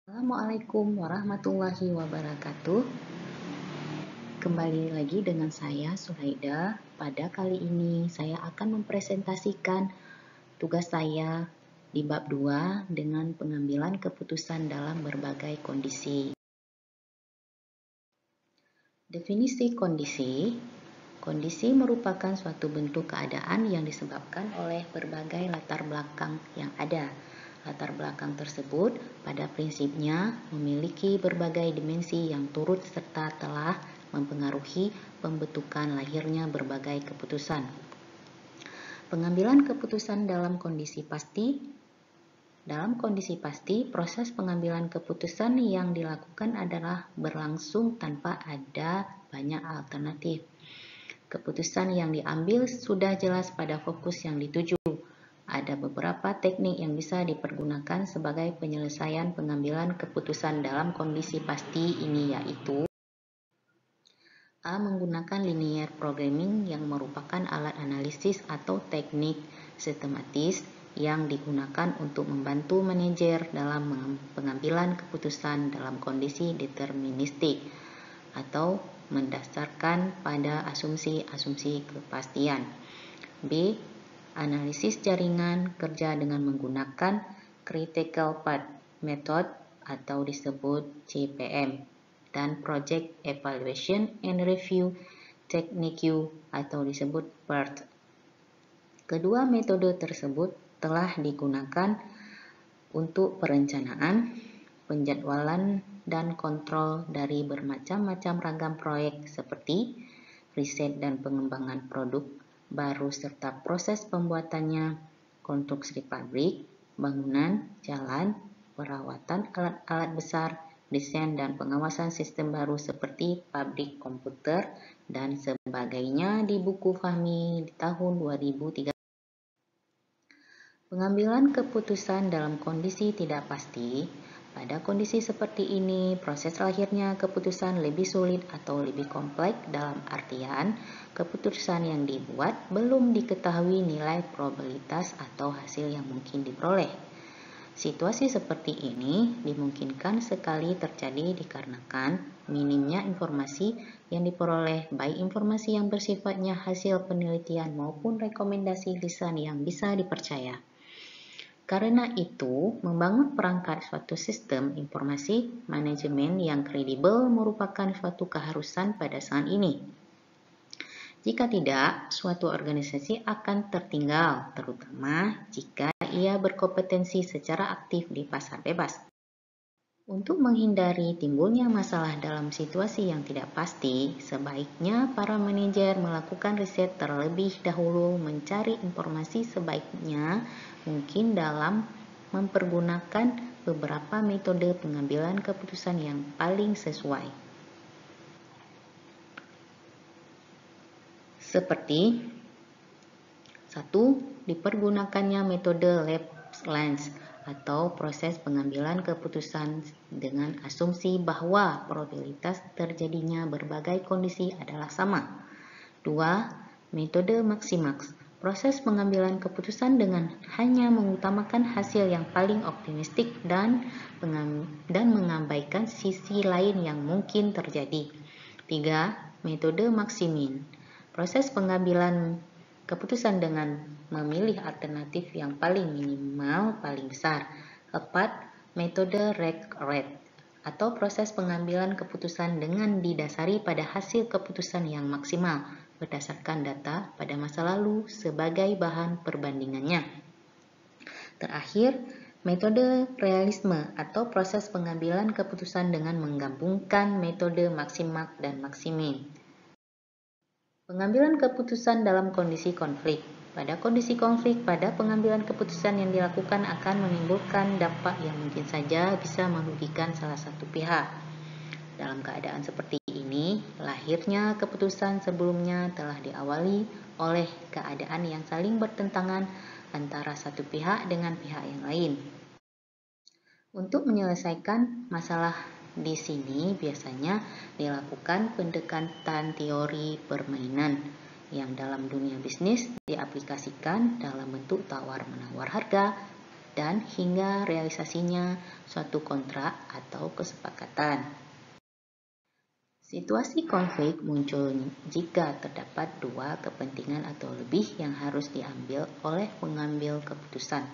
Assalamualaikum warahmatullahi wabarakatuh. Kembali lagi dengan saya Sulaida. Pada kali ini saya akan mempresentasikan tugas saya di bab 2 dengan pengambilan keputusan dalam berbagai kondisi. Definisi kondisi. Kondisi merupakan suatu bentuk keadaan yang disebabkan oleh berbagai latar belakang yang ada. Latar belakang tersebut pada prinsipnya memiliki berbagai dimensi yang turut serta telah mempengaruhi pembentukan lahirnya berbagai keputusan. Pengambilan keputusan dalam kondisi pasti. Dalam kondisi pasti, proses pengambilan keputusan yang dilakukan adalah berlangsung tanpa ada banyak alternatif. Keputusan yang diambil sudah jelas pada fokus yang dituju. Ada beberapa teknik yang bisa dipergunakan sebagai penyelesaian pengambilan keputusan dalam kondisi pasti ini, yaitu A. Menggunakan linear programming yang merupakan alat analisis atau teknik sistematis yang digunakan untuk membantu manajer dalam pengambilan keputusan dalam kondisi deterministik atau mendasarkan pada asumsi-asumsi kepastian. B. Analisis jaringan kerja dengan menggunakan Critical Path Method atau disebut CPM dan Project Evaluation and Review Technique atau disebut PERT. Kedua metode tersebut telah digunakan untuk perencanaan, penjadwalan, dan kontrol dari bermacam-macam ragam proyek seperti riset dan pengembangan produk baru serta proses pembuatannya, konstruksi pabrik, bangunan, jalan, perawatan alat-alat besar, desain dan pengawasan sistem baru seperti pabrik komputer, dan sebagainya di buku Fahmi di tahun 2003. Pengambilan keputusan dalam kondisi tidak pasti. Pada kondisi seperti ini, proses lahirnya keputusan lebih sulit atau lebih kompleks dalam artian keputusan yang dibuat belum diketahui nilai probabilitas atau hasil yang mungkin diperoleh. Situasi seperti ini dimungkinkan sekali terjadi dikarenakan minimnya informasi yang diperoleh, baik informasi yang bersifatnya hasil penelitian maupun rekomendasi lisan yang bisa dipercaya. Karena itu, membangun perangkat suatu sistem informasi manajemen yang kredibel merupakan suatu keharusan pada saat ini. Jika tidak, suatu organisasi akan tertinggal, terutama jika ia berkompetensi secara aktif di pasar bebas. Untuk menghindari timbulnya masalah dalam situasi yang tidak pasti, sebaiknya para manajer melakukan riset terlebih dahulu, mencari informasi sebaiknya mungkin dalam mempergunakan beberapa metode pengambilan keputusan yang paling sesuai. Seperti 1. Dipergunakannya metode lapse lens atau proses pengambilan keputusan dengan asumsi bahwa probabilitas terjadinya berbagai kondisi adalah sama. 2. Metode Maximax, proses pengambilan keputusan dengan hanya mengutamakan hasil yang paling optimistik dan mengabaikan sisi lain yang mungkin terjadi. 3. Metode Maximin, proses pengambilan keputusan dengan memilih alternatif yang paling minimal paling besar. 4. Metode Rate atau proses pengambilan keputusan dengan didasari pada hasil keputusan yang maksimal berdasarkan data pada masa lalu sebagai bahan perbandingannya. Terakhir, metode realisme atau proses pengambilan keputusan dengan menggabungkan metode Maximax dan Maximin. Pengambilan keputusan dalam kondisi konflik. Pada kondisi konflik, pada pengambilan keputusan yang dilakukan akan menimbulkan dampak yang mungkin saja bisa merugikan salah satu pihak. Dalam keadaan seperti ini, lahirnya keputusan sebelumnya telah diawali oleh keadaan yang saling bertentangan antara satu pihak dengan pihak yang lain. Untuk menyelesaikan masalah di sini biasanya dilakukan pendekatan teori permainan yang dalam dunia bisnis diaplikasikan dalam bentuk tawar-menawar harga, dan hingga realisasinya suatu kontrak atau kesepakatan. Situasi konflik muncul jika terdapat dua kepentingan atau lebih yang harus diambil oleh pengambil keputusan.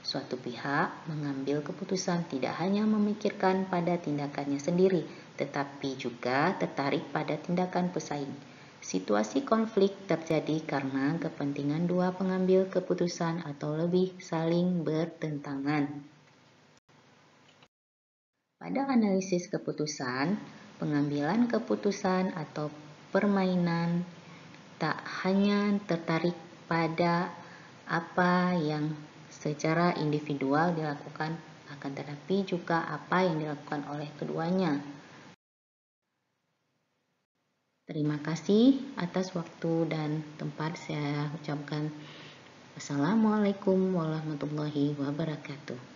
Suatu pihak mengambil keputusan tidak hanya memikirkan pada tindakannya sendiri, tetapi juga tertarik pada tindakan pesaing. Situasi konflik terjadi karena kepentingan dua pengambil keputusan atau lebih saling bertentangan. Pada analisis keputusan, pengambilan keputusan atau permainan tak hanya tertarik pada apa yang secara individual dilakukan, akan tetapi juga apa yang dilakukan oleh keduanya. Terima kasih atas waktu dan tempat. Saya ucapkan Assalamualaikum warahmatullahi wabarakatuh.